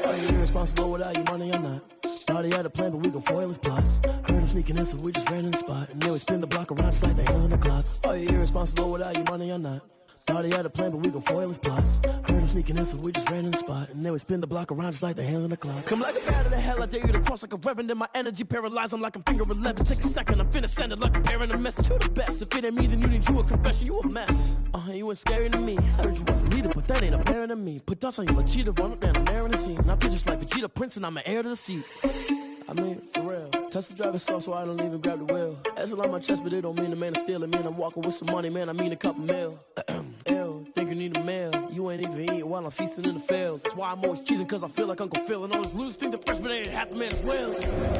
Are you irresponsible without your money or not? Thought he had a plan, but we gon' foil his plot. Heard him sneaking in, so we just ran in the spot. And then we spin the block around just like the hands on the clock. Are you irresponsible without your money or not? Thought he had a plan, but we gon' foil his plot. Heard him sneaking in, so we just ran in the spot. And then we spin the block around just like the hands on the clock. Come like a bat of the hell, I dare you to cross like a reverend. In my energy paralyzed, I'm like I'm finger 11. Take a second, I'm finna send it like a parent a message to the best. If it ain't me, then you need you a confession, you a mess. You ain't scary to me. Heard you was a leader, but that ain't apparent to me. Put dust on you like cheetah, run up down the air in the scene. I feel just like Vegeta Prince, and I'm an heir to the seat. I mean, for real. Touch the driver's soft so I don't even grab the wheel. That's on my chest, but it don't mean the man is stealing. Man, I'm walking with some money, man, I mean a couple mil. Ew, think you need a meal. You ain't even eating while I'm feasting in the field. That's why I'm always cheesing, cause I feel like Uncle Phil. And all this loose think the freshman ain't half the man as well.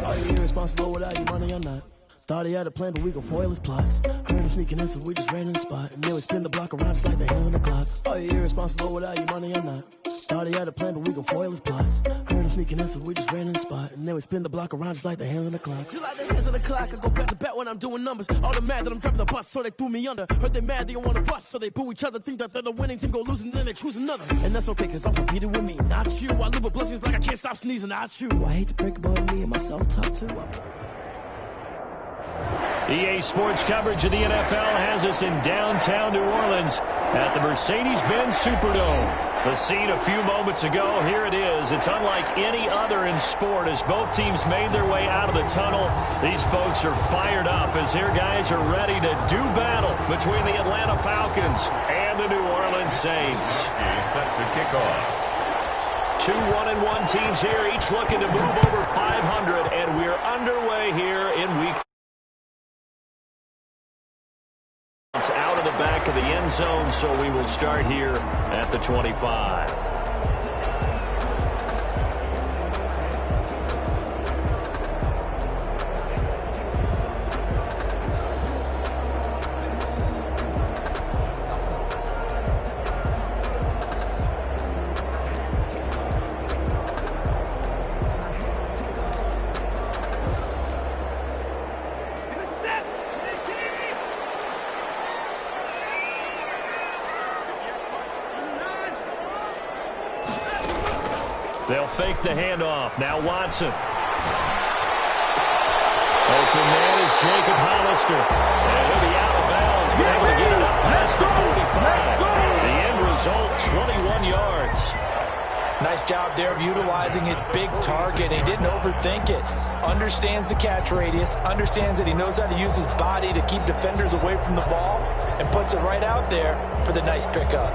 Are you irresponsible without your money or not? Thought he had a plan, but we gon' foil his plot. Heard him sneaking in, so we just ran in the spot. And then we spin the block around just like the hands on the clock. Are you irresponsible without your money or not? Thought he had a plan, but we gon' foil his plot. Heard him sneaking in, so we just ran in the spot. And then we spin the block around just like the hands on the clock. Just like the hands on the clock, I go back to back when I'm doing numbers. All the mad that I'm driving the bus, so they threw me under. Heard they mad, they don't wanna bust, so they boo each other. Think that they're the winning team, go losing, then they choose another. And that's okay, cause I'm competing with me, not you. I live with blessings like I can't stop sneezing, not you. I hate to break about me and my self-talk too. EA Sports coverage of the NFL has us in downtown New Orleans at the Mercedes-Benz Superdome. The scene a few moments ago, here it is. It's unlike any other in sport as both teams made their way out of the tunnel. These folks are fired up as their guys are ready to do battle between the Atlanta Falcons and the New Orleans Saints. Is set to kick off. Two 1-1 teams here, each looking to move over 500, and we're underway here in week 3. It's out of the back of the end zone, so we will start here at the 25. They'll fake the handoff. Now Watson. Open man is Jacob Hollister. And he'll be out of bounds, but able to get it up past the 45. The end result, 21 yards. Nice job there of utilizing his big target. He didn't overthink it. Understands the catch radius. Understands that he knows how to use his body to keep defenders away from the ball. And puts it right out there for the nice pickup.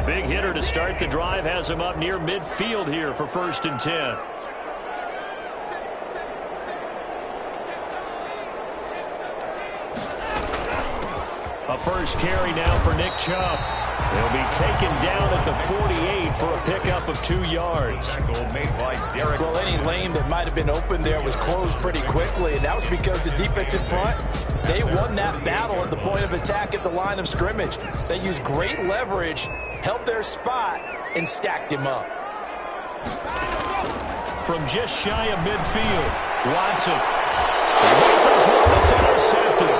Big hitter to start the drive has him up near midfield here for 1st and 10. A first carry now for Nick Chubb. He'll be taken down at the 48 for a pickup of 2 yards. Made by Derek. Well, any lane that might have been open there was closed pretty quickly, and that was because the defense in front, they won that battle at the point of attack at the line of scrimmage. They used great leverage, held their spot, and stacked him up. From just shy of midfield, Watson. He offers one that's intercepted.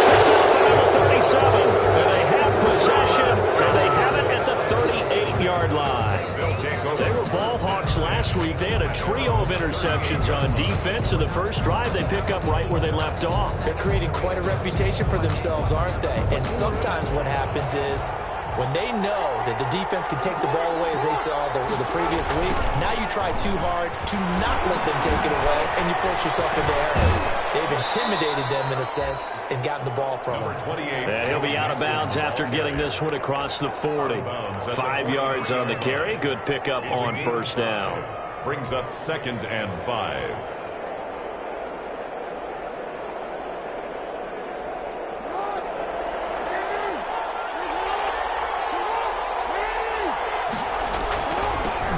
Picked off at number 37. And they have possession, and they have it at the 38-yard line. They were ball hawks last week. They had a trio of interceptions on defense. In the first drive, they pick up right where they left off. They're creating quite a reputation for themselves, aren't they? And sometimes what happens is when they know that the defense can take the ball away, as they saw the previous week, now you try too hard to not let them take it away, and you force yourself into errors. They've intimidated them, in a sense, and gotten the ball from them. And he'll be out of bounds after getting this one across the 40. 5 yards on the carry. Good pickup on 1st down. Brings up 2nd and 5.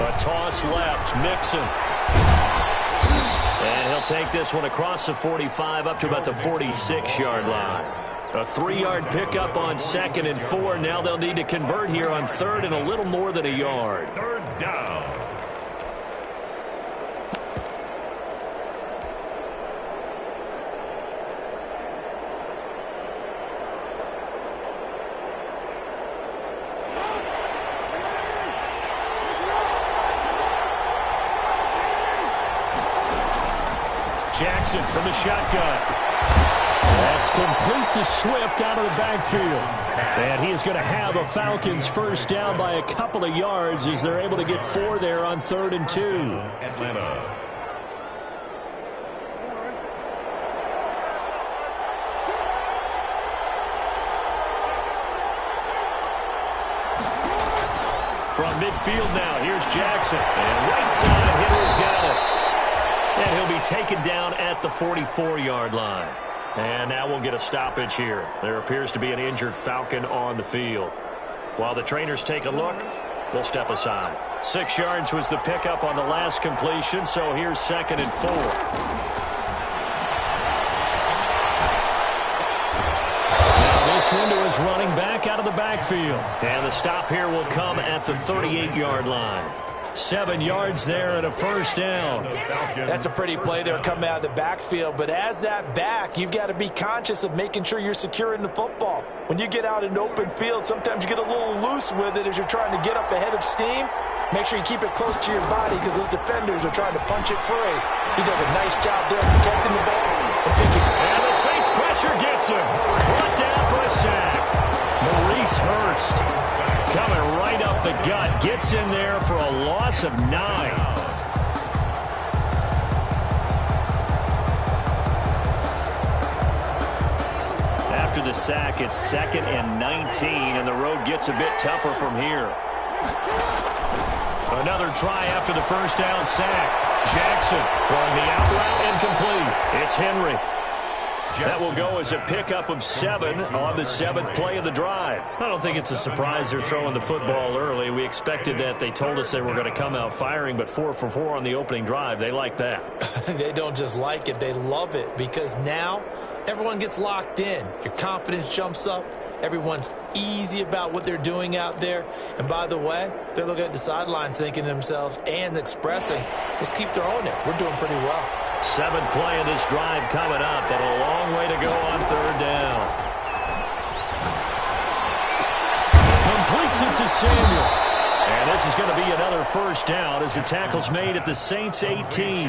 A toss left, Mixon. And he'll take this one across the 45 up to about the 46-yard line. A 3-yard pickup on 2nd and 4. Now they'll need to convert here on 3rd and a little more than a yard. 3rd down. Jackson from the shotgun. That's complete to Swift out of the backfield. And he is going to have a Falcons first down by a couple of yards as they're able to get 4 there on 3rd and 2. Atlanta. From midfield now, here's Jackson. And right side, Henry's got it. And he'll be taken down at the 44-yard line. And now we'll get a stoppage here. There appears to be an injured Falcon on the field. While the trainers take a look, we'll step aside. 6 yards was the pickup on the last completion, so here's 2nd and 4. This window is running back out of the backfield. And the stop here will come at the 38-yard line. 7 yards there and a first down. That's a pretty play there coming out of the backfield. But as that back, you've got to be conscious of making sure you're securing the football. When you get out in open field, sometimes you get a little loose with it as you're trying to get up ahead of steam. Make sure you keep it close to your body because those defenders are trying to punch it free. He does a nice job there protecting the ball and picking it. And the Saints pressure gets him. Brought down for a sack. Maurice Hurst coming right up the gut. Gets in there for a loss of 9. After the sack, it's 2nd and 19, and the road gets a bit tougher from here. Another try after the first down sack. Jackson throwing the out route incomplete. It's Henry. That will go as a pickup of 7 on the 7th play of the drive. I don't think it's a surprise they're throwing the football early. We expected that. They told us they were going to come out firing, but 4 for 4 on the opening drive. They like that. They don't just like it. They love it because now everyone gets locked in. Your confidence jumps up. Everyone's easy about what they're doing out there. And by the way, they're looking at the sidelines thinking to themselves and expressing, let's keep throwing it. We're doing pretty well. 7th play of this drive coming up, but a long way to go on 3rd down. Completes it to Samuel. And this is going to be another first down as the tackle's made at the Saints 18.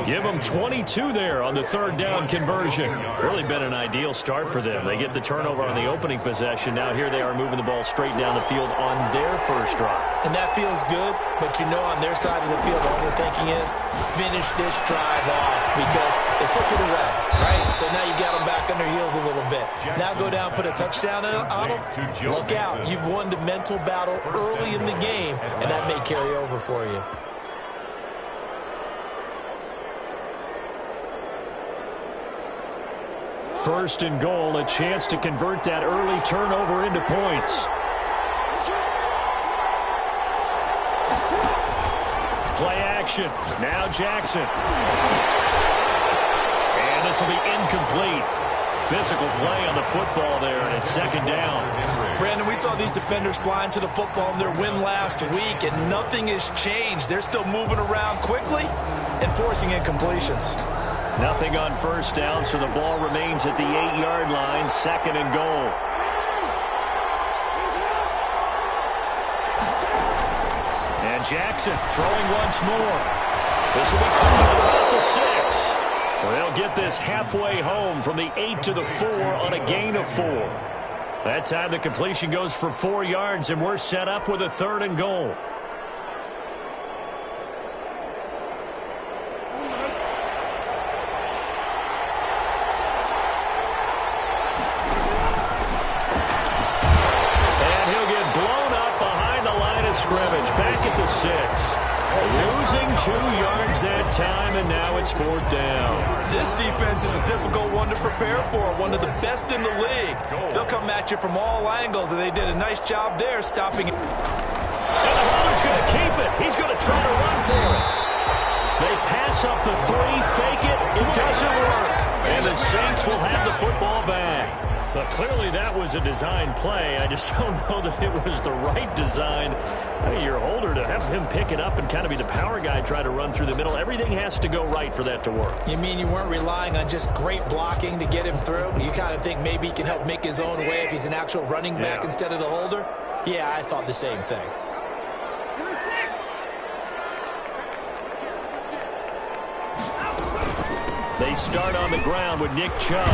Give them 22 there on the 3rd down conversion. Really been an ideal start for them. They get the turnover on the opening possession. Now here they are moving the ball straight down the field on their first drive. And that feels good, but you know on their side of the field all they're thinking is finish this drive off because they took it away, right? So now you got them back on their heels a little bit. Now go down, put a touchdown on them. Look out. You've won the mental battle early in the game, and that may carry over for you. First and goal, a chance to convert that early turnover into points. Play action. Now Jackson. And this will be incomplete. Physical play on the football there, and it's 2nd down. Brandon, we saw these defenders flying to the football in their win last week, and nothing has changed. They're still moving around quickly and forcing incompletions. Nothing on first down, so the ball remains at the 8-yard line, 2nd and goal. And Jackson throwing once more. This will be caught at about the 6. They'll get this halfway home from the 8 to the 4 on a gain of 4. That time the completion goes for 4 yards, and we're set up with a 3rd and goal. And he'll get blown up behind the line of scrimmage, back at the 6. Losing 2 yards that time, and now it's 4th down. This defense is a difficult one to prepare for, one of the best in the league. They'll come at you from all angles, and they did a nice job there stopping it. And the holder's going to keep it. He's going to try to run for it. They pass up the 3, fake it. It doesn't work. And the Saints will have the football back. But clearly that was a design play. I just don't know that it was the right design. I mean, your holder to have him pick it up and kind of be the power guy, try to run through the middle. Everything has to go right for that to work. You mean you weren't relying on just great blocking to get him through? You kind of think maybe he can help make his own way if he's an actual running back instead of the holder? Yeah, I thought the same thing. They start on the ground with Nick Chubb.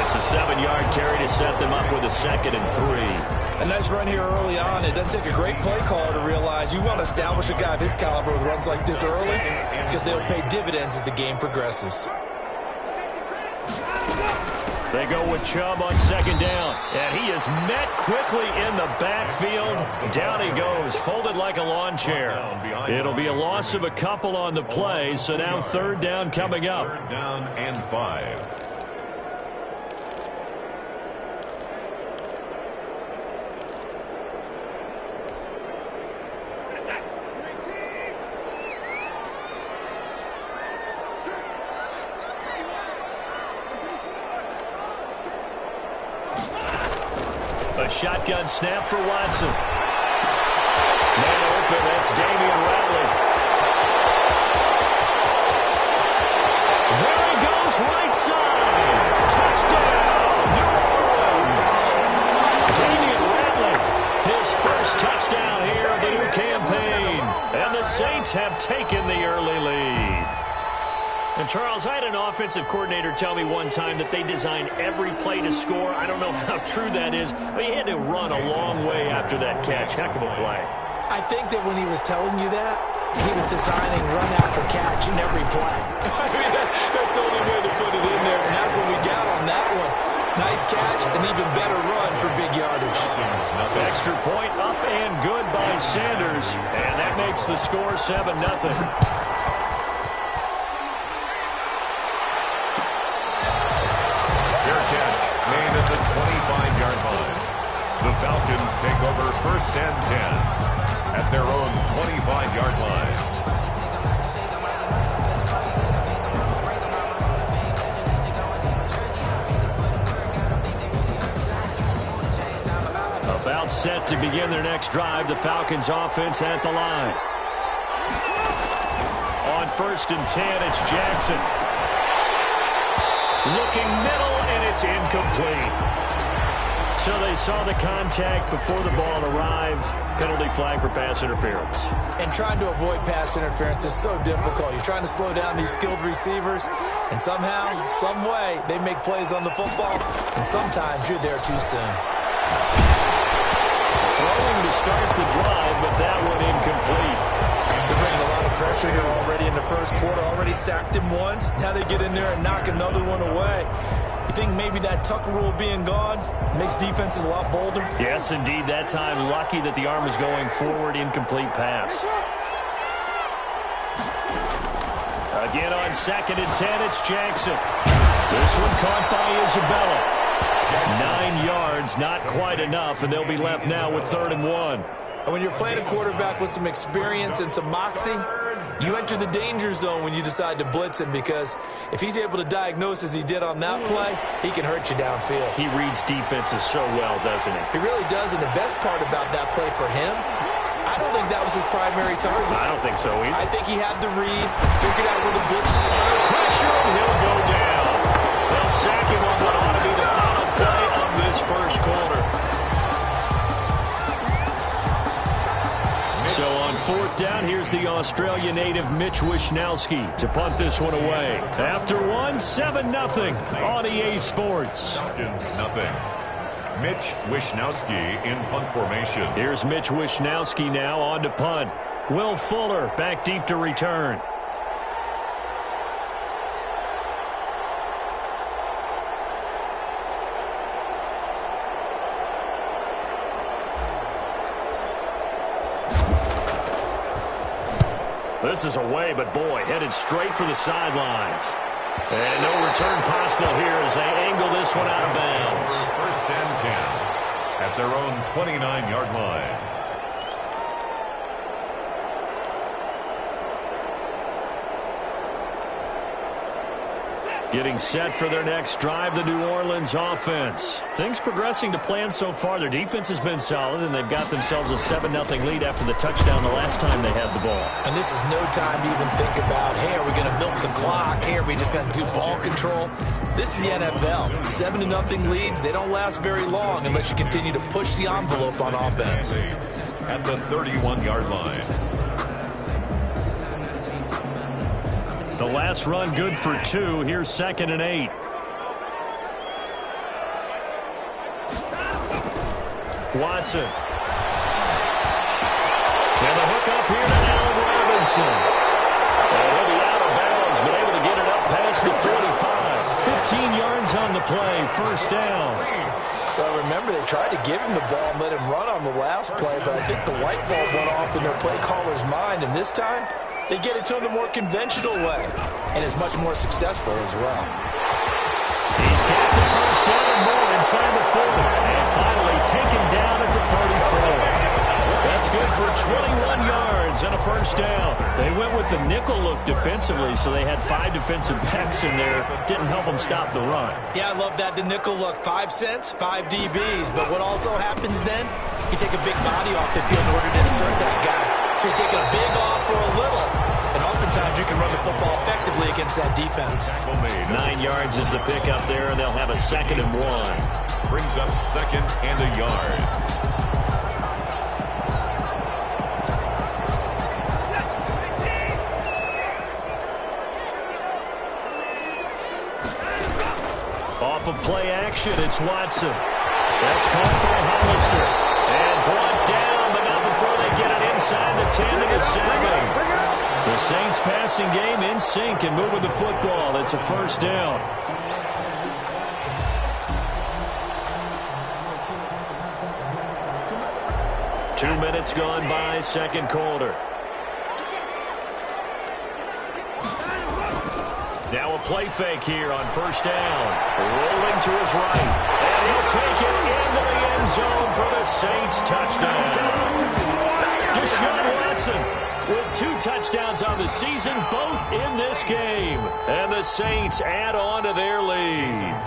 It's a 7-yard carry to set them up with a 2nd and 3. A nice run here early on. It doesn't take a great play caller to realize you want to establish a guy of his caliber with runs like this early because they'll pay dividends as the game progresses. They go with Chubb on 2nd down, and he is met quickly in the backfield. Down he goes, folded like a lawn chair. It'll be a loss of a couple on the play, so now 3rd down coming up. 3rd down and 5. A shotgun snap for Watson. Man open, that's Damian Ratley. There he goes, right side. Touchdown, New Orleans. Damian Ratley, his first touchdown here of the new campaign. And the Saints have taken the early lead. And, Charles, I had an offensive coordinator tell me one time that they design every play to score. I don't know how true that is, but he had to run a long way after that catch. Heck of a play. I think that when he was telling you that, he was designing run after catch in every play. I mean, that's the only way to put it in there, and that's what we got on that one. Nice catch, an even better run for big yardage. Extra point up and good by Sanders, and that makes the score 7-0. Made at the 25-yard line. The Falcons take over 1st and 10 at their own 25-yard line. About set to begin their next drive, the Falcons offense at the line. On 1st and 10, it's Jackson. Looking middle, and it's incomplete. So they saw the contact before the ball arrived. Penalty flag for pass interference. And trying to avoid pass interference is so difficult. You're trying to slow down these skilled receivers, and somehow, some way, they make plays on the football, and sometimes you're there too soon. Throwing to start the drive, but that one incomplete. They're bringing a lot of pressure here already in the first quarter. Already sacked him once. Now they get in there and knock another one away. You think maybe that Tucker rule being gone makes defenses a lot bolder? Yes, indeed. That time, lucky that the arm was going forward. Incomplete pass. Again on 2nd and 10, it's Jackson. This one caught by Isabella. 9 yards, not quite enough, and they'll be left now with 3rd and 1. And when you're playing a quarterback with some experience and some moxie, you enter the danger zone when you decide to blitz him, because if he's able to diagnose as he did on that play, he can hurt you downfield. He reads defenses so well, doesn't he? He really does, and the best part about that play for him, I don't think that was his primary target. I don't think so either. I think he had the read, figured out where the blitz was. Under pressure, and he'll go down. They'll sack him on what ought to be the final play of this first quarter. So on 4th down, here's the Australia native Mitch Wishnowsky to punt this one away. After one, 7-0 on EA Sports. Falcons, nothing. Mitch Wishnowsky in punt formation. Here's Mitch Wishnowsky now on to punt. Will Fuller back deep to return. This is away, but boy, headed straight for the sidelines. And no return possible here as they angle this one out of bounds. 1st and 10 at their own 29-yard line. Getting set for their next drive, the New Orleans offense. Things progressing to plan so far. Their defense has been solid, and they've got themselves a 7-0 lead after the touchdown the last time they had the ball. And this is no time to even think about, hey, are we going to milk the clock? Hey, are we just going to do ball control? This is the NFL. 7-0 leads, they don't last very long unless you continue to push the envelope on offense. At the 31-yard line. The last run good for 2. Here's 2nd and 8. Watson. And the hook up here to Allen Robinson. And he'll be out of bounds, but able to get it up past the 45. 15 yards on the play. First down. Well, remember, they tried to give him the ball and let him run on the last play, but I think the light bulb went off in their play caller's mind, and this time they get it to him the more conventional way, and is much more successful as well. He's got the first down and more inside the 40, and finally taken down at the 34. That's good for 21 yards and a first down. They went with the nickel look defensively, so they had 5 defensive backs in there. Didn't help them stop the run. Yeah, I love that, the nickel look. 5 cents, 5 DBs. But what also happens then, you take a big body off the field in order to insert that guy. So you're taking a big off for a little. And oftentimes you can run the football effectively against that defense. 9 yards is the pickup there, and they'll have a 2nd and 1. Brings up 2nd and a yard. Off of play action, it's Watson. That's caught by Hollister. And brought down, but not before they get it inside the 10 to the 7. The Saints passing game in sync and moving the football. It's a first down. Two minutes gone by, second quarter. Now a play fake here on first down. Rolling to his right. And he'll take it into the end zone for the Saints touchdown. Deshaun Watson with 2 touchdowns on the season, both in this game. And the Saints add on to their lead.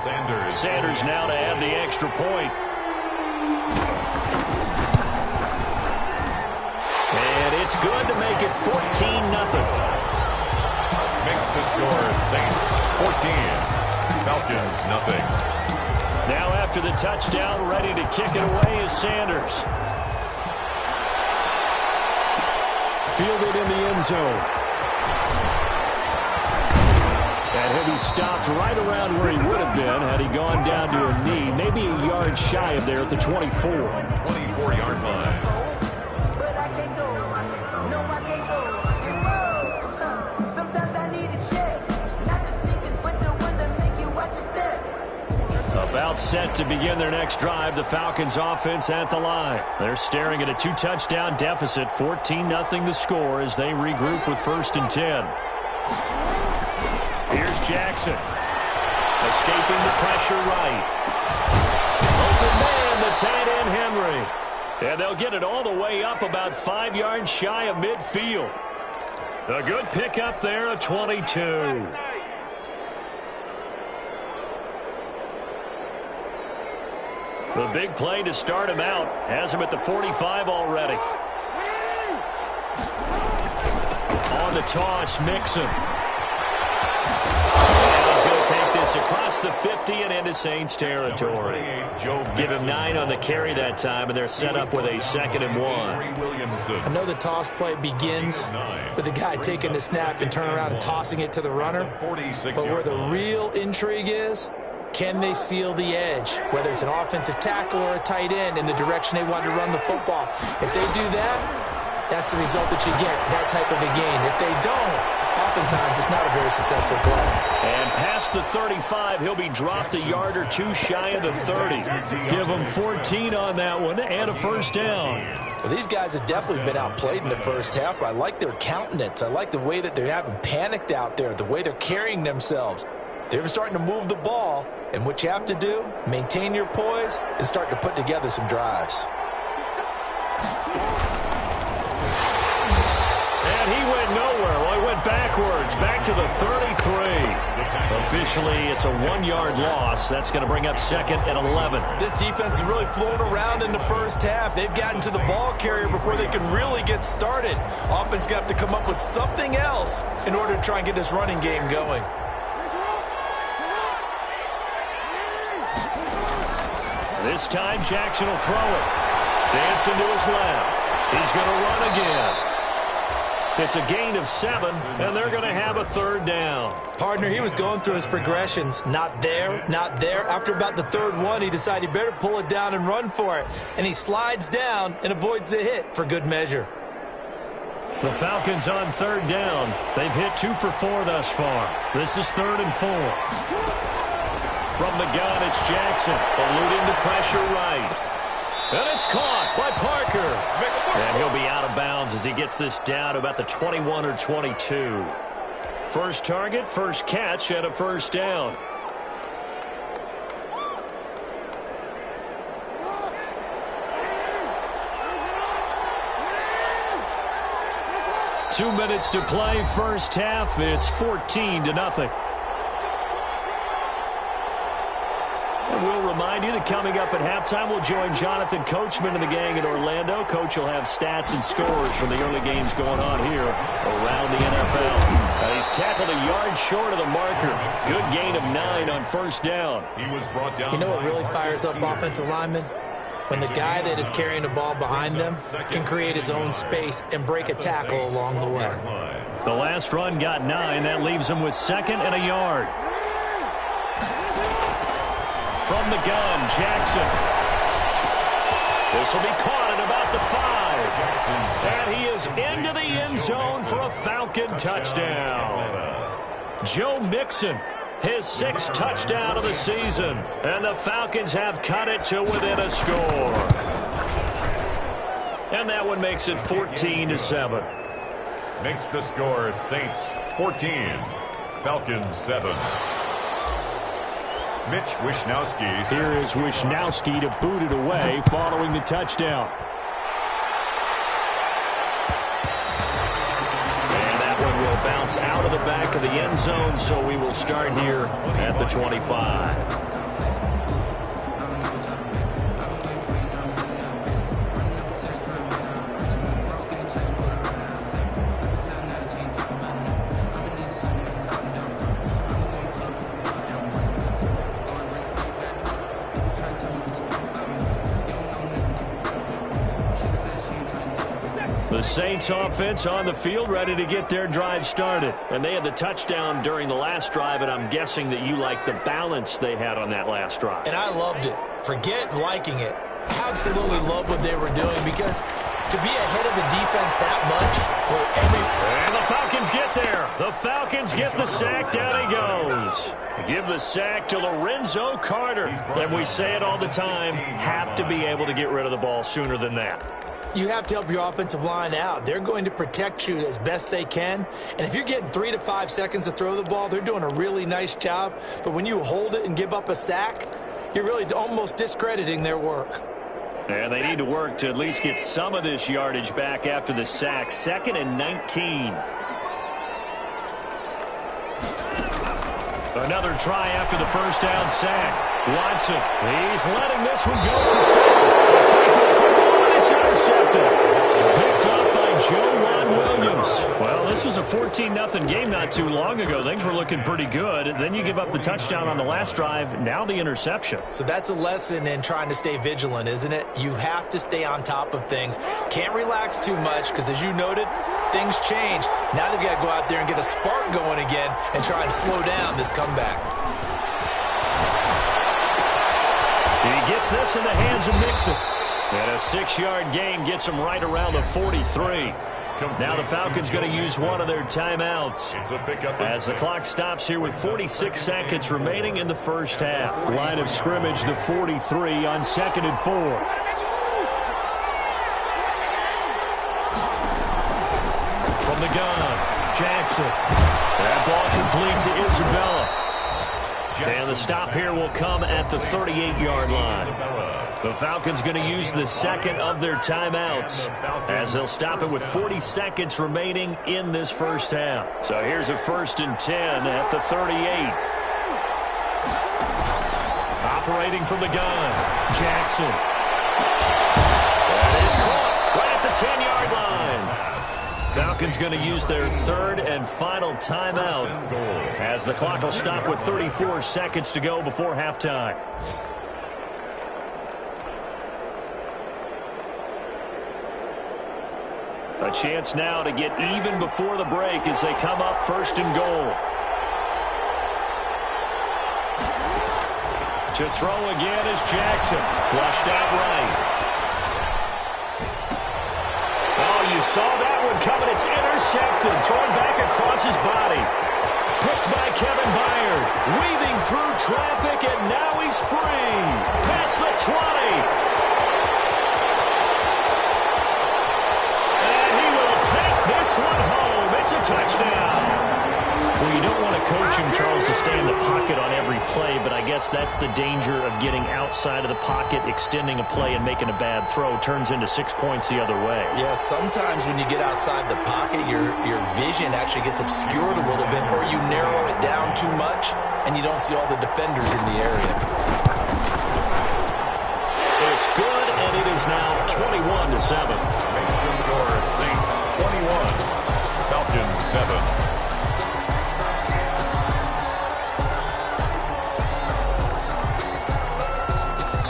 Sanders now to add the extra point. And it's good to make it 14-0. Makes the score Saints 14, Falcons nothing. Now after the touchdown, ready to kick it away is Sanders. Fielded in the end zone. And he'll be stopped right around where he would have been had he gone down to a knee, maybe a yard shy of there at the 24. 24-yard line. About set to begin their next drive, the Falcons offense at the line. They're staring at a 2-touchdown deficit, 14-0 the score as they regroup with 1st and 10. Here's Jackson. Escaping the pressure right. Open man, the tight end Henry. And they'll get it all the way up about 5 yards shy of midfield. A good pickup there, a 22. The big play to start him out. Has him at the 45 already. On the toss, Mixon. And he's going to take this across the 50 and into Saints territory. Give him 9 on the carry that time, and they're set up with a 2nd and 1. I know the toss play begins with the guy taking the snap and turning around and tossing it to the runner. But where the real intrigue is, can they seal the edge, whether it's an offensive tackle or a tight end, in the direction they want to run the football? If they do that, that's the result that you get, that type of a game. If they don't, oftentimes it's not a very successful play. And past the 35, he'll be dropped a yard or 2 shy of the 30. Give him 14 on that one and a first down. Well, these guys have definitely been outplayed in the first half, but I like their countenance. I like the way that they haven't panicked out there, the way they're carrying themselves. They're starting to move the ball, and what you have to do, maintain your poise and start to put together some drives. And he went nowhere. Well, he went backwards, back to the 33. Officially, it's a 1-yard loss. That's going to bring up 2nd and 11. This defense is really flown around in the first half. They've gotten to the ball carrier before they can really get started. Offense got to come up with something else in order to try and get this running game going. This time, Jackson will throw it. Dancing to his left. He's going to run again. It's a gain of 7, and they're going to have a third down. Partner, he was going through his progressions. Not there, not there. After about the third one, he decided he better pull it down and run for it. And he slides down and avoids the hit for good measure. The Falcons on third down. They've hit 2 for 4 thus far. This is 3rd and 4. From the gun, it's Jackson, eluding the pressure right. And it's caught by Parker. And he'll be out of bounds as he gets this down to about the 21 or 22. First target, first catch, and a first down. Two minutes to play, first half. It's 14-0. And we'll remind you that coming up at halftime, we'll join Jonathan Coachman and the gang in Orlando. Coach will have stats and scores from the early games going on here around the NFL. He's tackled a yard short of the marker. Good gain of 9 on first down. He was brought down. You know what really fires up offensive linemen? When the guy that is carrying the ball behind them can create his own space and break a tackle along the way. The last run got 9. That leaves him with 2nd and a yard. From the gun, Jackson. This will be caught at about the 5. And he is into the end zone for a Falcon touchdown. Joe Mixon, his 6th touchdown of the season. And the Falcons have cut it to within a score. And that one makes it 14-7. Makes the score Saints 14, Falcons 7. Mitch Wishnowsky. Here is Wishnowsky to boot it away following the touchdown. And that one will bounce out of the back of the end zone, so we will start here at the 25. The Saints offense on the field ready to get their drive started. And they had the touchdown during the last drive, and I'm guessing that you like the balance they had on that last drive. And I loved it. Forget liking it. Absolutely love what they were doing, because to be ahead of the defense that much, and the Falcons get there. The Falcons get the sack. Down he goes. Give the sack to Lorenzo Carter. And we say it all the time, have to be able to get rid of the ball sooner than that. You have to help your offensive line out. They're going to protect you as best they can. And if you're getting 3 to 5 seconds to throw the ball, they're doing a really nice job. But when you hold it and give up a sack, you're really almost discrediting their work. And they need to work to at least get some of this yardage back after the sack. 2nd and 19. Another try after the first down sack. Watson, he's letting this one go for 4. It's intercepted. Picked up by Joe Williams. Well, this was a 14-0 game not too long ago. Things were looking pretty good. Then you give up the touchdown on the last drive. Now the interception. So that's a lesson in trying to stay vigilant, isn't it? You have to stay on top of things. Can't relax too much, because as you noted, things change. Now they've got to go out there and get a spark going again and try and slow down this comeback. He gets this in the hands of Mixon. And a 6-yard gain gets him right around the 43. Now the Falcons going to use one of their timeouts as the clock stops here with 46 seconds remaining in the first half. Line of scrimmage, the 43 on 2nd and 4. From the gun, Jackson. That ball complete to Isabella. And the stop here will come at the 38-yard line. The Falcons going to use the 2nd of their timeouts as they'll stop it with 40 seconds remaining in this first half. So here's a 1st and 10 at the 38. Operating from the gun, Jackson. That is caught right at the 10-yard line. Falcons going to use their 3rd and final timeout as the clock will stop with 34 seconds to go before halftime. A chance now to get even before the break as they come up first and goal. To throw again is Jackson. Flushed out right. Oh, you saw that one coming. It's intercepted. Thrown back across his body. Picked by Kevin Byard. Weaving through traffic, and now he's free. Past the 20. And he will take this one home. It's a touchdown. Well, you don't want to coach him, Charles, to stay in the pocket on every play, but I guess that's the danger of getting outside of the pocket, extending a play, and making a bad throw. Turns into 6 points the other way. Yeah, sometimes when you get outside the pocket, your vision actually gets obscured a little bit, or you narrow it down too much, and you don't see all the defenders in the area. It's good, and it is now 21-7. Makes the score Saints 21, Falcons 7.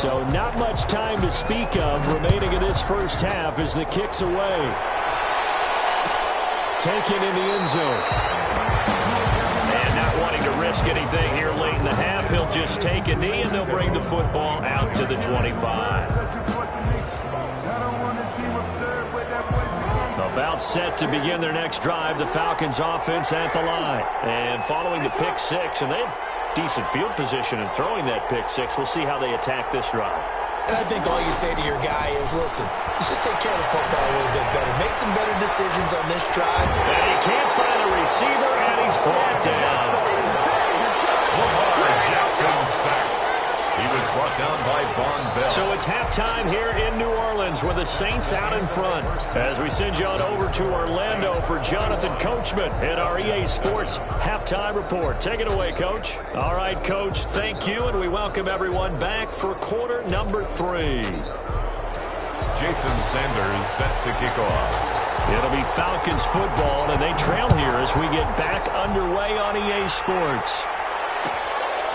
So not much time to speak of remaining in this first half as the kick's away. Taken in the end zone. And not wanting to risk anything here late in the half, he'll just take a knee and they'll bring the football out to the 25. About set to begin their next drive, the Falcons offense at the line. And following the pick six, and they have decent field position in throwing that pick six. We'll see how they attack this drive. And I think all you say to your guy is, listen, let's just take care of the football a little bit better. Make some better decisions on this drive. And he can't find a receiver, and he's brought down. Lamar Jackson sacked. He was brought down by Von Bell. So it's halftime here in New Orleans with the Saints out in front. As we send you on over to Orlando for Jonathan Coachman in our EA Sports Halftime Report. Take it away, Coach. All right, Coach, thank you, and we welcome everyone back for quarter number 3. Jason Sanders set to kick off. It'll be Falcons football, and they trail here as we get back underway on EA Sports.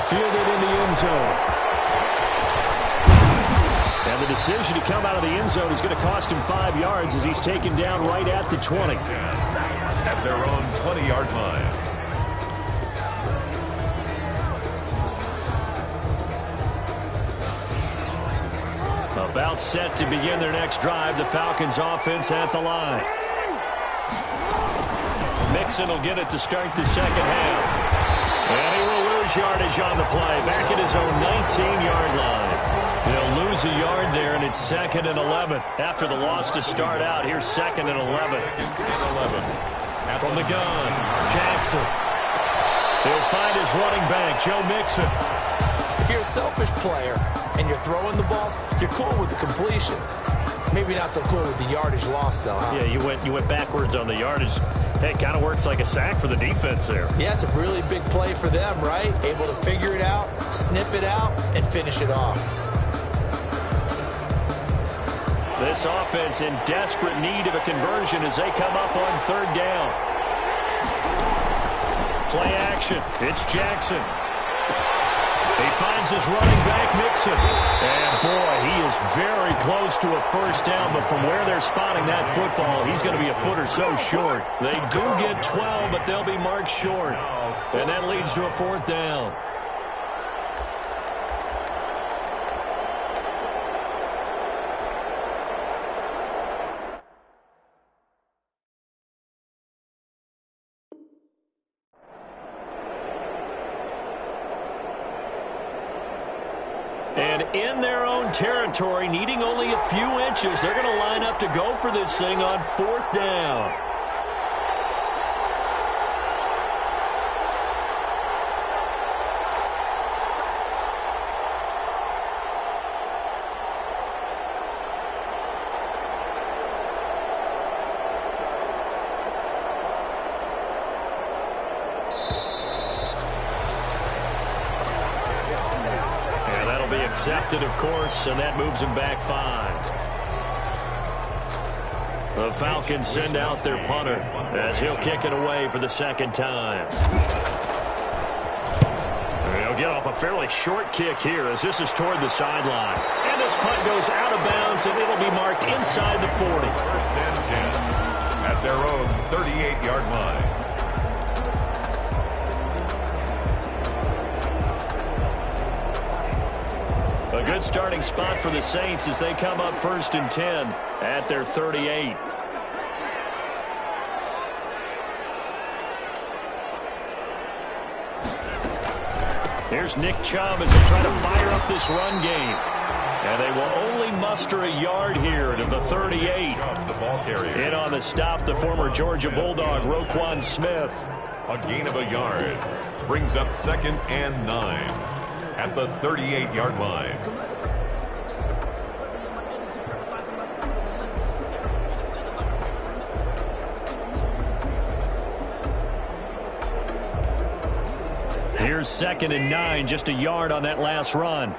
Fielded in the end zone. And the decision to come out of the end zone is going to cost him 5 yards as he's taken down right at the 20. At their own 20-yard line. About set to begin their next drive, the Falcons offense at the line. Mixon will get it to start the second half. And he will lose yardage on the play, back at his own 19-yard line. They'll lose a yard there, and it's 2nd and 11. After the loss to start out, here's 2nd and 11. From the gun, Jackson. He'll find his running back, Joe Mixon. If you're a selfish player and you're throwing the ball, you're cool with the completion. Maybe not so cool with the yardage loss, though, huh? Yeah, you went backwards on the yardage. Hey, it kind of works like a sack for the defense there. Yeah, it's a really big play for them, right? Able to figure it out, sniff it out, and finish it off. This offense in desperate need of a conversion as they come up on 3rd down. Play action. It's Jackson. He finds his running back, Mixon. And, boy, he is very close to a first down, but from where they're spotting that football, he's going to be a foot or so short. They do get 12, but they'll be marked short. And that leads to a 4th down. And in their own territory, needing only a few inches, they're going to line up to go for this thing on 4th down. Accepted, of course, and that moves him back 5. The Falcons send out their punter as he'll kick it away for the 2nd time. He'll get off a fairly short kick here as this is toward the sideline. And this punt goes out of bounds, and it'll be marked inside the 40. 1st and 10. at their own 38-yard line. A good starting spot for the Saints as they come up 1st and 10 at their 38. Here's Nick Chubb as they try to fire up this run game. And they will only muster a yard here to the 38. The ball carrier. In on the stop, the former Georgia Bulldog, Roquan Smith. A gain of a yard. Brings up 2nd and 9 at the 38-yard line. Here's 2nd and 9, just a yard on that last run.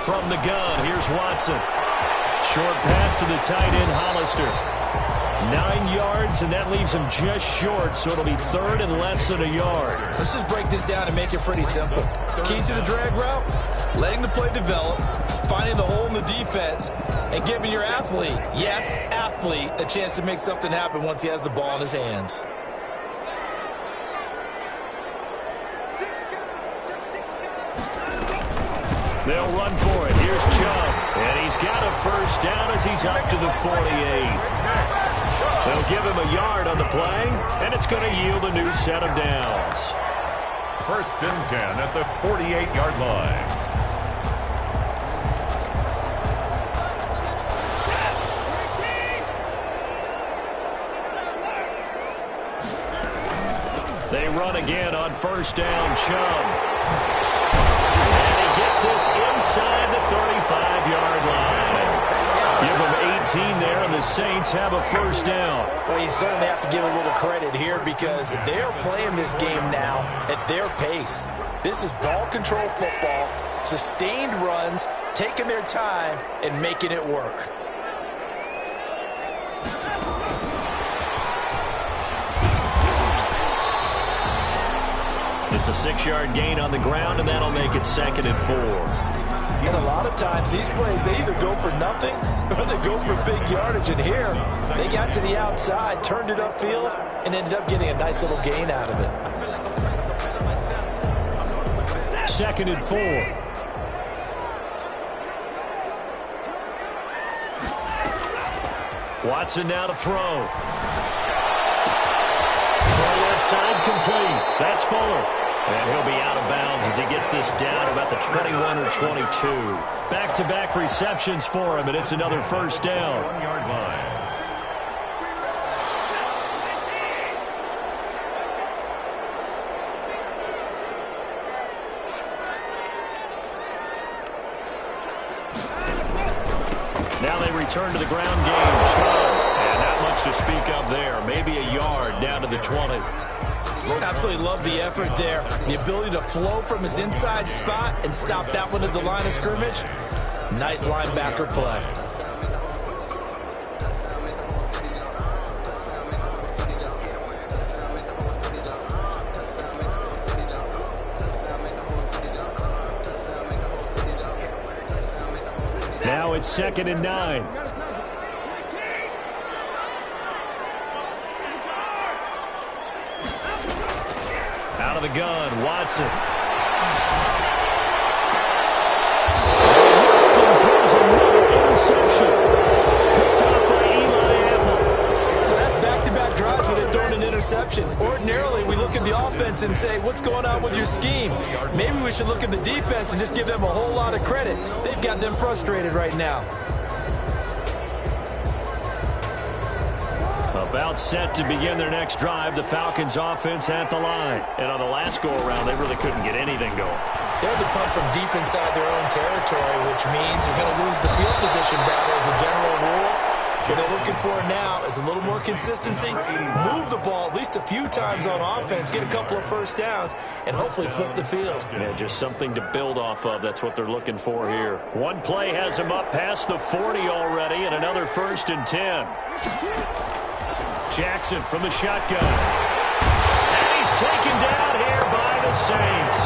From the gun, here's Watson. Short pass to the tight end, Hollister. 9 yards, and that leaves him just short, so it'll be 3rd and less than a yard. Let's just break this down and make it pretty simple. Key to the drag route, letting the play develop, finding the hole in the defense, and giving your athlete, yes, athlete, a chance to make something happen once he has the ball in his hands. They'll run for it. Here's Chubb. And he's got a 1st down as he's up to the 48. They'll give him a yard on the play, and it's going to yield a new set of downs. 1st and 10 at the 48-yard line. They run again on 1st down, Chubb. Gets this inside the 35-yard line. Give them 18 there, and the Saints have a 1st down. Well, you certainly have to give a little credit here because they're playing this game now at their pace. This is ball control football, sustained runs, taking their time, and making it work. It's a 6-yard gain on the ground, and that'll make it 2nd and 4. And a lot of times, these plays, they either go for nothing or they go for big yardage. And here, they got to the outside, turned it upfield, and ended up getting a nice little gain out of it. 2nd and 4. Watson now to throw. Throw left side complete. That's Fuller. And he'll be out of bounds as he gets this down about the 21 or 22. Back-to-back receptions for him, and it's another 1st down. 1-yard line. Now they return to the ground game. Chubb. And not much to speak of there. Maybe a yard down to the 20. Absolutely love the effort there. The ability to flow from his inside spot and stop that one at the line of scrimmage. Nice linebacker play. Now it's 2nd and 9. Out of the gun, Watson. Watson throws another interception. Picked up by Eli Apple. So that's back-to-back drives where they've thrown an interception. Ordinarily, we look at the offense and say, what's going on with your scheme? Maybe we should look at the defense and just give them a whole lot of credit. They've got them frustrated right now. About set to begin their next drive, the Falcons offense at the line. And on the last go-around, they really couldn't get anything going. They're the punt from deep inside their own territory, which means you're going to lose the field position battle as a general rule. What they're looking for now is a little more consistency, move the ball at least a few times on offense, get a couple of 1st downs, and hopefully flip the field. Yeah, just something to build off of. That's what they're looking for here. One play has him up past the 40 already, and another 1st and 10. Jackson from the shotgun. And he's taken down here by the Saints.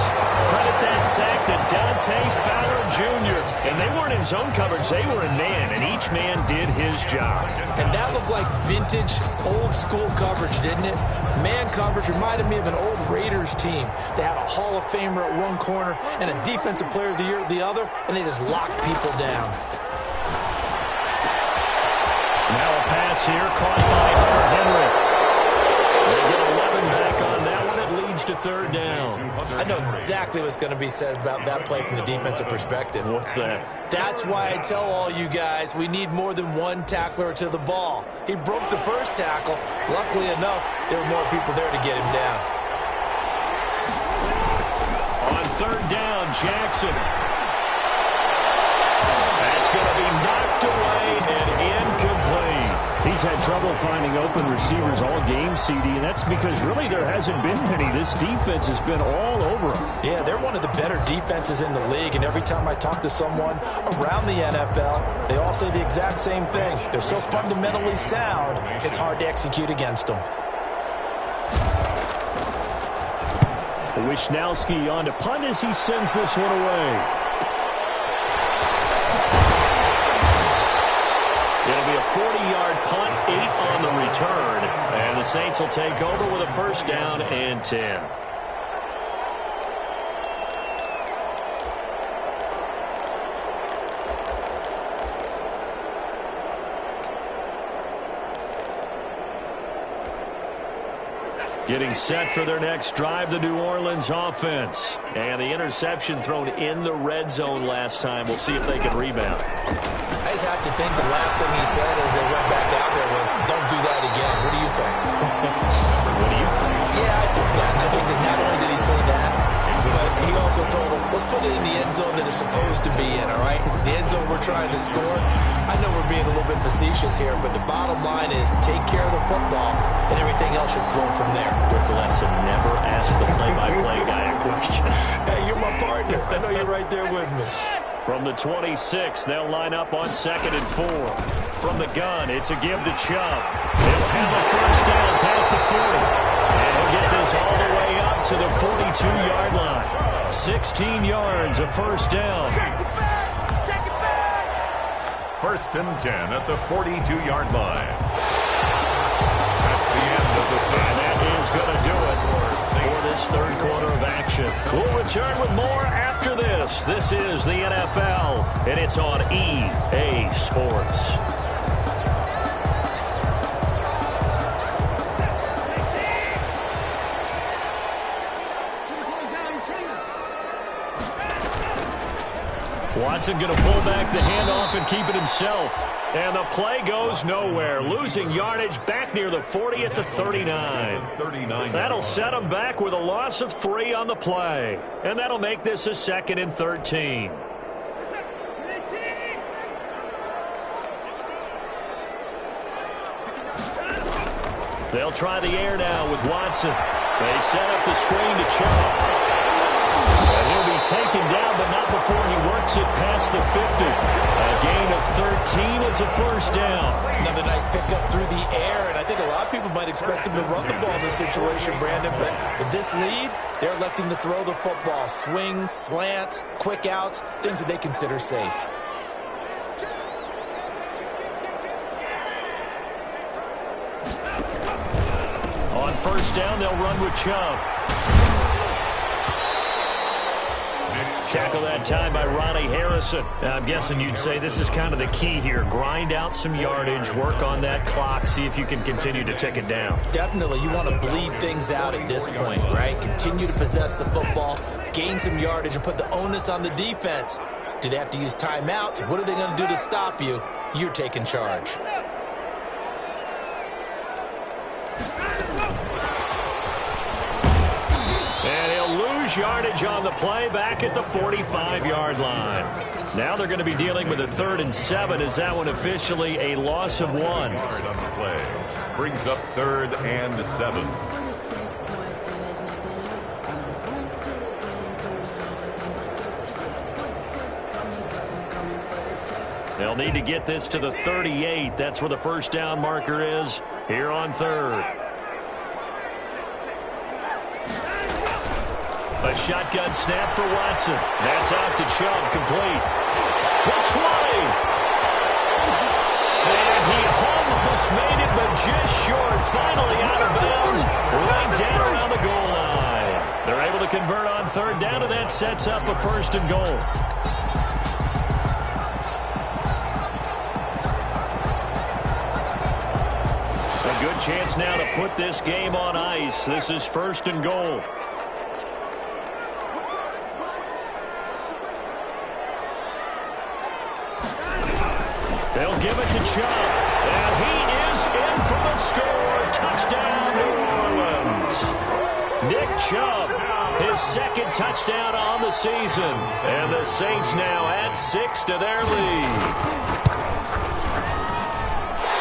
Credit that sack to DOGGFATHER Jr. And they weren't in zone coverage. They were in man, and each man did his job. And that looked like vintage, old-school coverage, didn't it? Man coverage reminded me of an old Raiders team. They had a Hall of Famer at one corner and a Defensive Player of the Year at the other, and they just locked people down. Now a pass here caught by Hunter Henry. They get 11 back on that one. It leads to third down. I know exactly what's going to be said about that play from the defensive perspective. What's that? That's why I tell all you guys we need more than one tackler to the ball. He broke the first tackle. Luckily enough, there were more people there to get him down. On third down, Jackson. That's going to be knocked away and incomplete. He's had trouble finding open receivers all game, CD, and that's because really there hasn't been many. This defense has been all over him. Yeah, they're one of the better defenses in the league, and every time I talk to someone around the NFL, they all say the exact same thing. They're so fundamentally sound, it's hard to execute against them. Wishnowski on to punt as he sends this one away. It'll be a 40-yard punt, 8 on the return. And the Saints will take over with a first down and 10. Getting set for their next drive, the New Orleans offense. And the interception thrown in the red zone last time. We'll see if they can rebound. I just have to think the last thing he said as they went back out there was, don't do that again. What do you think? What do you think? Yeah, I think that. I think that not only did he say that, but he also told them, let's put it in the end zone that it's supposed to be in, all right? The end zone we're trying to score. I know we're being a little bit facetious here, but the bottom line is take care of the football, and everything else should flow from there. Good lesson. Never ask the play-by-play guy a question. Hey, you're my partner. I know you're right there with me. From the 26, they'll line up on 2nd and 4. From the gun, it's a give to Chubb. They'll have a first down past the 40. And he'll get this all the way up to the 42-yard line. 16 yards, a first down. First and 10 at the 42-yard line. That's the end of the third. And that is going to do it for this third quarter of action. We'll return with more after this. This is the NFL, and it's on EA Sports. Watson going to pull back the handoff and keep it himself. And the play goes nowhere. Losing yardage back near the 40 at the 39. That'll set him back with a loss of 3 on the play. And that'll make this a 2nd and 13. They'll try the air now with Watson. They set up the screen to Chubb. And he'll be taken down, but not before he works it past the 50. A gain of 13. It's a first down. Another nice pickup through the air, and I think a lot of people might expect him to run the ball in this situation, Brandon, but with this lead, they're electing to throw the football. Swings, slants, quick outs, things that they consider safe. On first down, they'll run with Chubb. Tackle that time by Ronnie Harrison. Now, I'm guessing you'd say this is kind of the key here. Grind out some yardage, work on that clock, see if you can continue to tick it down. Definitely, you want to bleed things out at this point, right? Continue to possess the football, gain some yardage, and put the onus on the defense. Do they have to use timeouts? What are they going to do to stop you? You're taking charge. And he'll lose yardage on the play back at the 45-yard line. Now they're going to be dealing with a 3rd and 7. Is that one officially a loss of 1? On the play. Brings up 3rd and 7. They'll need to get this to the 38. That's where the first down marker is here on 3rd. A shotgun snap for Watson. That's out to Chubb, complete. The 20. And he almost made it, but just short. Finally out of bounds, right down around the goal line. They're able to convert on third down, and that sets up a first and goal. A good chance now to put this game on ice. This is first and goal. They'll give it to Chubb. And he is in for the score. Touchdown, New Orleans. Nick Chubb, his second touchdown on the season. And the Saints now add 6 to their lead.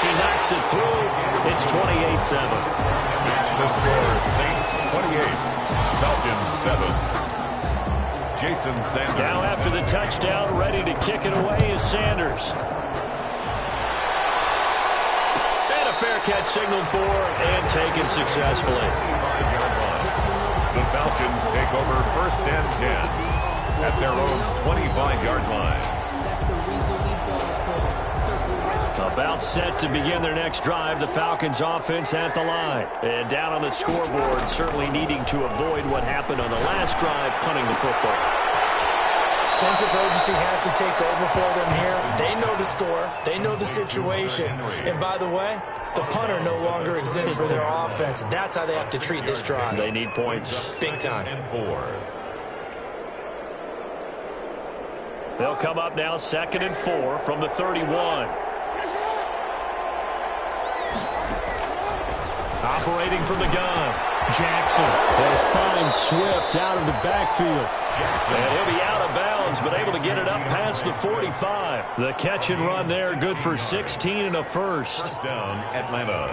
He knocks it through. It's 28-7. The score, Saints 28, Falcons 7. Jason Sanders. Now after the touchdown, ready to kick it away is Sanders. Fair catch signaled for and taken successfully. The Falcons take over first and 10 at their own 25-yard line. About set to begin their next drive, the Falcons offense at the line. And down on the scoreboard, certainly needing to avoid what happened on the last drive, punting the football. Sense of urgency has to take over for them here. They know the score. They know the situation. And by the way, the punter no longer exists for their offense. That's how they have to treat this drive. They need points. Big time. And 4. They'll come up now 2nd and 4 from the 31. Operating from the gun, Jackson. They'll find Swift out of the backfield. And he'll be out of bounds, but able to get it up past the 45. The catch and run there, good for 16 and a first. First down, Atlanta.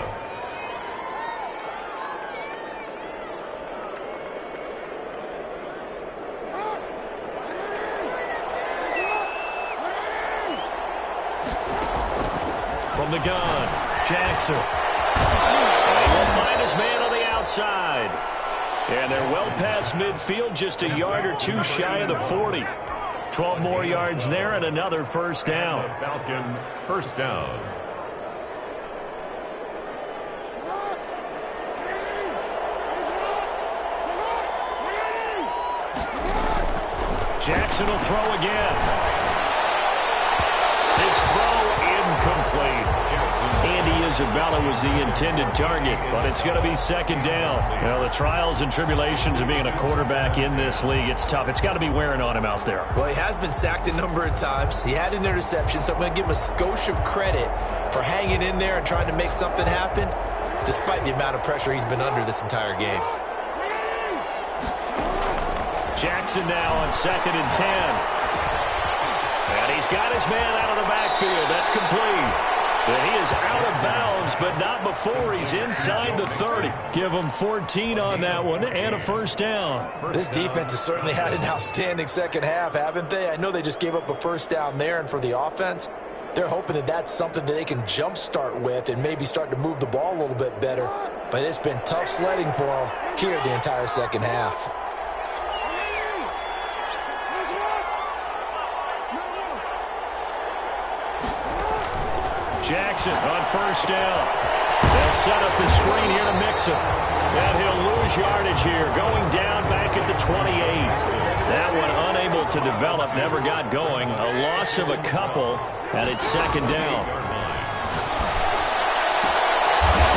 From the gun, Jackson. And he will find his man on the outside. And they're well past midfield, just a yard or two shy of the 40. 12 more yards there and another first down. Falcon, first down. Jackson will throw again. His throw incomplete. Andy Isabella was the intended target, but it's going to be second down. You know, the trials and tribulations of being a quarterback in this league, it's tough. It's got to be wearing on him out there. Well, he has been sacked a number of times. He had an interception, so I'm going to give him a skosh of credit for hanging in there and trying to make something happen, despite the amount of pressure he's been under this entire game. Jackson now on 2nd and 10. And he's got his man out of the backfield. That's complete. And he is out of bounds, but not before he's inside the 30. Give him 14 on that one and a first down. This defense has certainly had an outstanding second half, haven't they? I know they just gave up a first down there, and for the offense, they're hoping that that's something that they can jumpstart with and maybe start to move the ball a little bit better. But it's been tough sledding for them here the entire second half. Jackson on first down. They'll set up the screen here to Mixon. And he'll lose yardage here, going down back at the 28. That one unable to develop, never got going. A loss of a couple, and it's second down.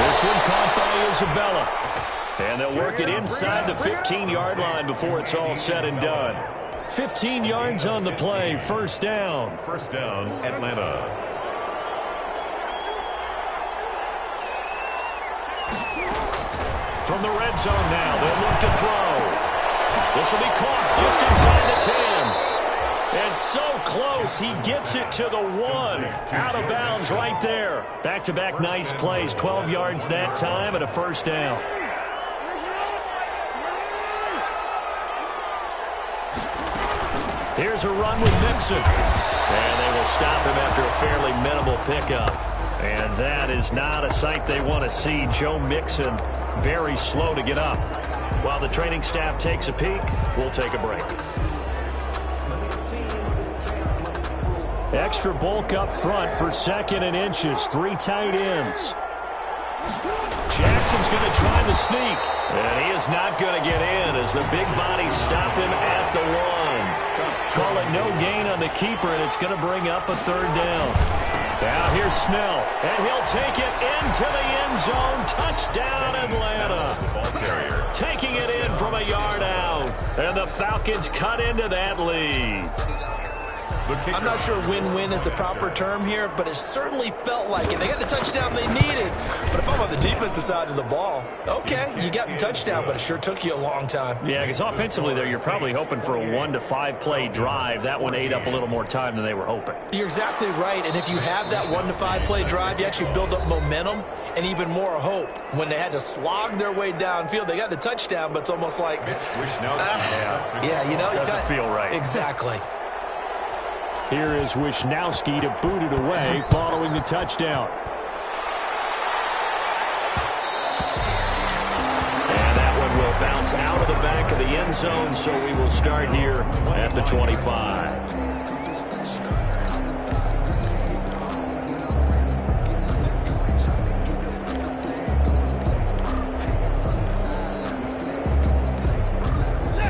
This one caught by Isabella. And they'll work it inside the 15-yard line before it's all said and done. 15 yards on the play, first down. First down, Atlanta. From the red zone now, they'll look to throw. This will be caught just inside the 10. And so close, he gets it to the 1. Out of bounds right there. Back-to-back nice plays, 12 yards that time and a first down. Here's a run with Mixon. And they will stop him after a fairly minimal pickup. And that is not a sight they want to see. Joe Mixon very slow to get up. While the training staff takes a peek, we'll take a break. Extra bulk up front for 2nd and inches. 3 tight ends. Jackson's going to try the sneak. And he is not going to get in as the big bodies stop him at the 1. Call it no gain on the keeper, and it's going to bring up a 3rd down. Now here's Snell, and he'll take it into the end zone. Touchdown, Atlanta. Taking it in from a yard out. And the Falcons cut into that lead. I'm not sure win-win is the proper term here, but it certainly felt like it. They got the touchdown they needed. But if I'm on the defensive side of the ball, okay, you got the touchdown, but it sure took you a long time. Yeah, because offensively there, you're probably hoping for a 1 to 5 play drive. That one ate up a little more time than they were hoping. You're exactly right, and if you have that 1 to 5 play drive, you actually build up momentum and even more hope. When they had to slog their way downfield, they got the touchdown, but it's almost like, yeah, you know. Doesn't feel right. Exactly. Here is Wisnowski to boot it away following the touchdown. And that one will bounce out of the back of the end zone, so we will start here at the 25.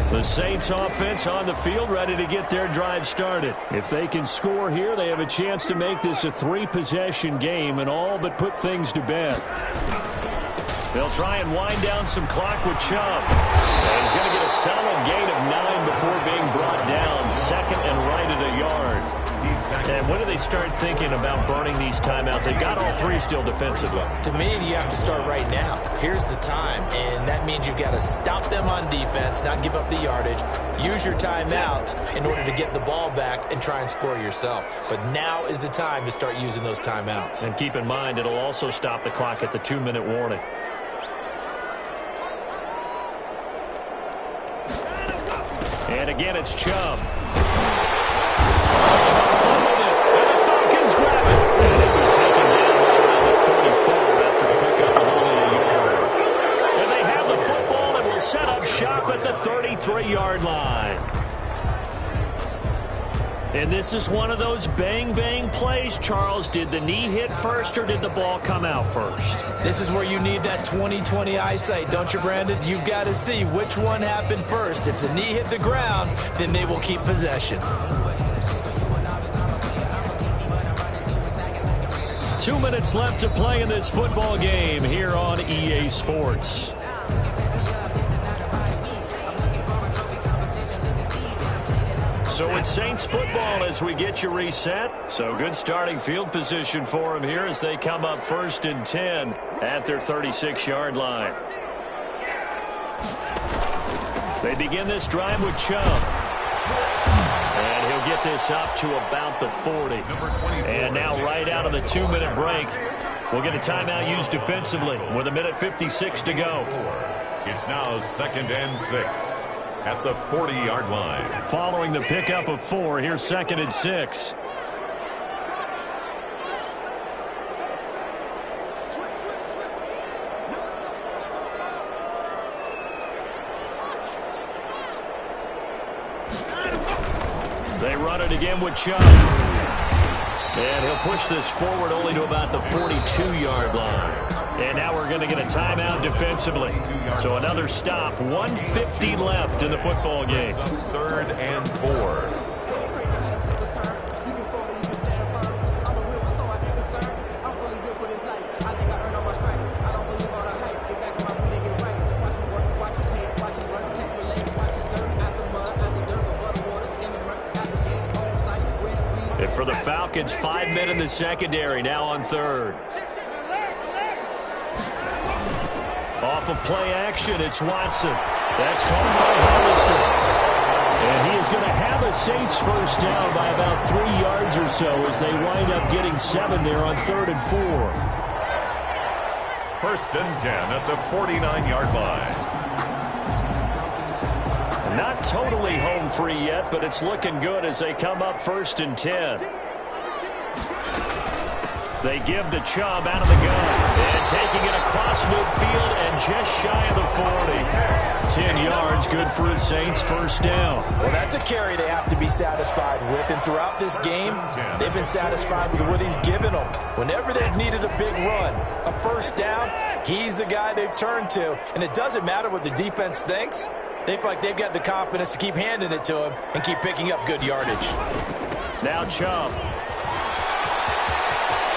The Saints offense on the field, ready to get their drive started. If they can score here, they have a chance to make this a 3-possession game and all but put things to bed. They'll try and wind down some clock with Chubb. And he's going to get a solid gain of 9 before being brought down. 2nd and right at a yard. And when do they start thinking about burning these timeouts? They've got all 3 still defensively. To me, you have to start right now. Here's the time, and that means you've got to stop them on defense, not give up the yardage, use your timeouts in order to get the ball back and try and score yourself. But now is the time to start using those timeouts. And keep in mind, it'll also stop the clock at the 2-minute warning. And again, it's Chubb. Chubb fumbled it, and the Falcons grab it. And it will take him down right around the 44 after a pickup of only a yard. And they have the football and will set up shop at the 33-yard line. And this is one of those bang-bang plays, Charles. Did the knee hit first or did the ball come out first? This is where you need that 20/20 eyesight, don't you, Brandon? You've got to see which one happened first. If the knee hit the ground, then they will keep possession. 2 minutes left to play in this football game here on EA Sports. So it's Saints football as we get you reset. So good starting field position for them here as they come up 1st and 10 at their 36-yard line. They begin this drive with Chubb. And he'll get this up to about the 40. And now right out of the 2-minute break, we'll get a timeout used defensively with 1:56 to go. It's now 2nd and 6 at the 40-yard line. Following the pickup of 4, here's 2nd and 6. They run it again with Chubb. And he'll push this forward only to about the 42-yard line. And now we're going to get a timeout defensively. So another stop. 1:50 left in the football game. 3rd and 4. And for the Falcons, 5 men in the secondary, now on 3rd. Off of play action, it's Watson. That's called by Hollister. And he is going to have a Saints first down by about 3 yards or so as they wind up getting 7 there on 3rd and 4. 1st and 10 at the 49-yard line. Not totally home free yet, but it's looking good as they come up 1st and 10. They give the Chubb out of the gun. And taking it across midfield and just shy of the 40. 10 yards, good for the Saints, first down. Well, that's a carry they have to be satisfied with. And throughout this game, they've been satisfied with what he's given them. Whenever they've needed a big run, a first down, he's the guy they've turned to. And it doesn't matter what the defense thinks. They feel like they've got the confidence to keep handing it to him and keep picking up good yardage. Now Chubb.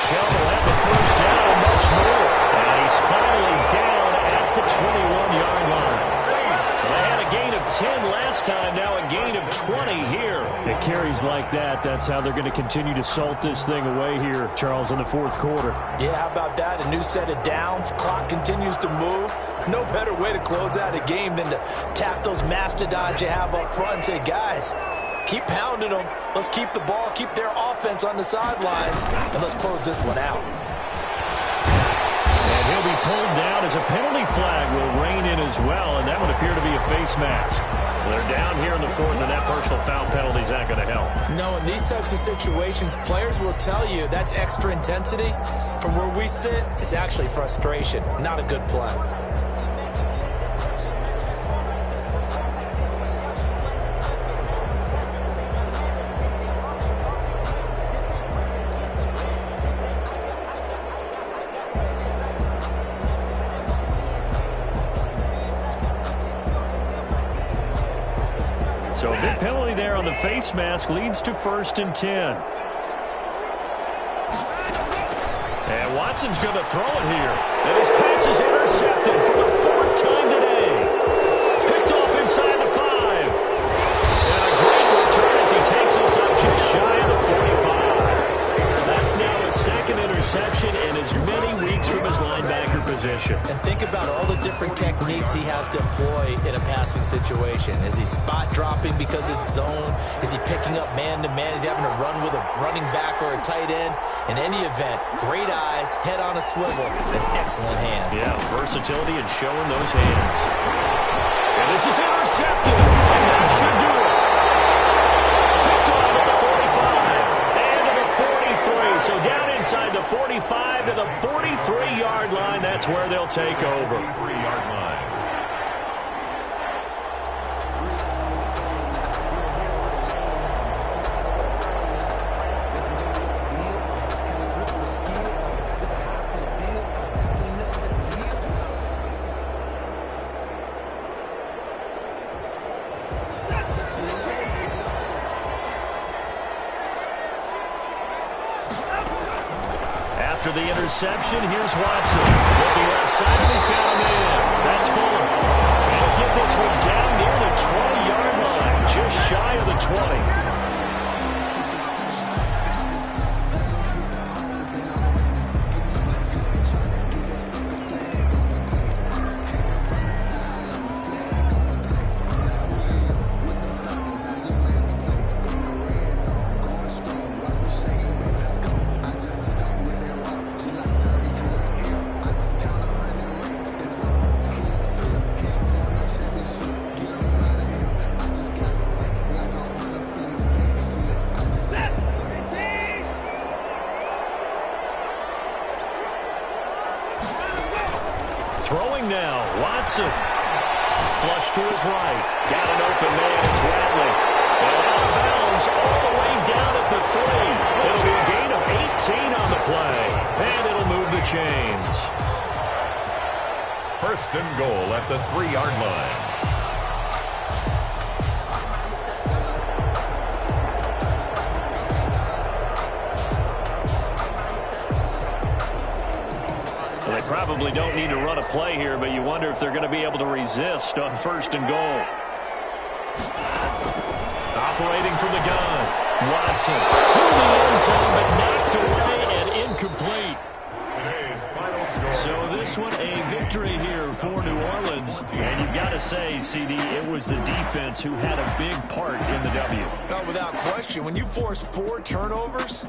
Chubb will have the first down and much more. And he's finally down at the 21-yard line. They had a gain of 10 last time, now a gain of 20 here. It carries like that. That's how they're going to continue to salt this thing away here, Charles, in the fourth quarter. Yeah, how about that? A new set of downs. Clock continues to move. No better way to close out a game than to tap those mastodons you have up front and say, guys, keep pounding them. Let's keep the ball, keep their offense on the sidelines, and let's close this one out. And he'll be pulled down as a penalty flag will rein in as well, and that would appear to be a face mask. They're down here in the fourth, and that personal foul penalty is not going to help. No, in these types of situations, players will tell you that's extra intensity. From where we sit, it's actually frustration, not a good play. So a big penalty there on the face mask leads to 1st and 10. And Watson's going to throw it here. And his pass is intercepted for the 4th time today. Picked off inside the 5. And a great return as he takes us up just shy of the 45. That's now his 2nd interception in as many weeks from his linebacker position. And think about all the different techniques he has to employ in a passing situation. Is he spot dropping because it's zone? Is he picking up man-to-man? Is he having to run with a running back or a tight end? In any event, great eyes, head on a swivel, and excellent hands. Yeah, versatility and showing those hands. And this is intercepted. And that should do it. Picked off at the 45 and to the 43. So down inside the 45 to the 43-yard line. That's where they'll take over. 43-yard line. After the interception, here's Watson. Looking left side, and he's got a man. That's Fuller. And he'll get this one down near the 20-yard line, just shy of the 20. Throwing now, Watson. Flush to his right. Got an open man, it's Rattling. And out of bounds all the way down at the 3. It'll be a gain of 18 on the play. And it'll move the chains. 1st and goal at the 3-yard line. They probably don't need to run a play here, but you wonder if they're going to be able to resist on 1st and goal. Operating from the gun, Watson to the end zone, but knocked away and incomplete. Today's final score. So this one, a victory here for New Orleans. And you've got to say, CD, it was the defense who had a big part in the W. No, without question. When you force 4 turnovers,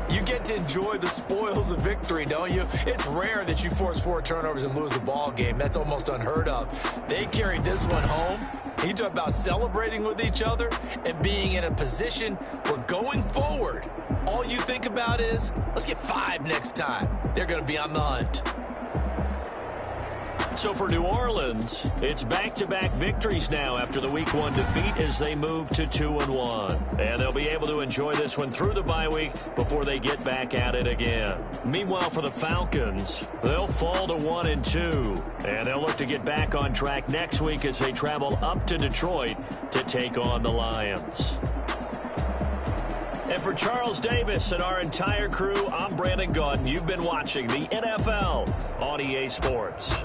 you get to enjoy the spoils of victory, don't you? It's rare that you force 4 turnovers and lose a ball game. That's almost unheard of. They carried this one home. You talk about celebrating with each other and being in a position where going forward, all you think about is, let's get 5 next time. They're going to be on the hunt. So for New Orleans, it's back-to-back victories now after the Week 1 defeat as they move to 2-1. And they'll be able to enjoy this one through the bye week before they get back at it again. Meanwhile, for the Falcons, they'll fall to 1-2. And they'll look to get back on track next week as they travel up to Detroit to take on the Lions. And for Charles Davis and our entire crew, I'm Brandon Gaudin. You've been watching the NFL on EA Sports.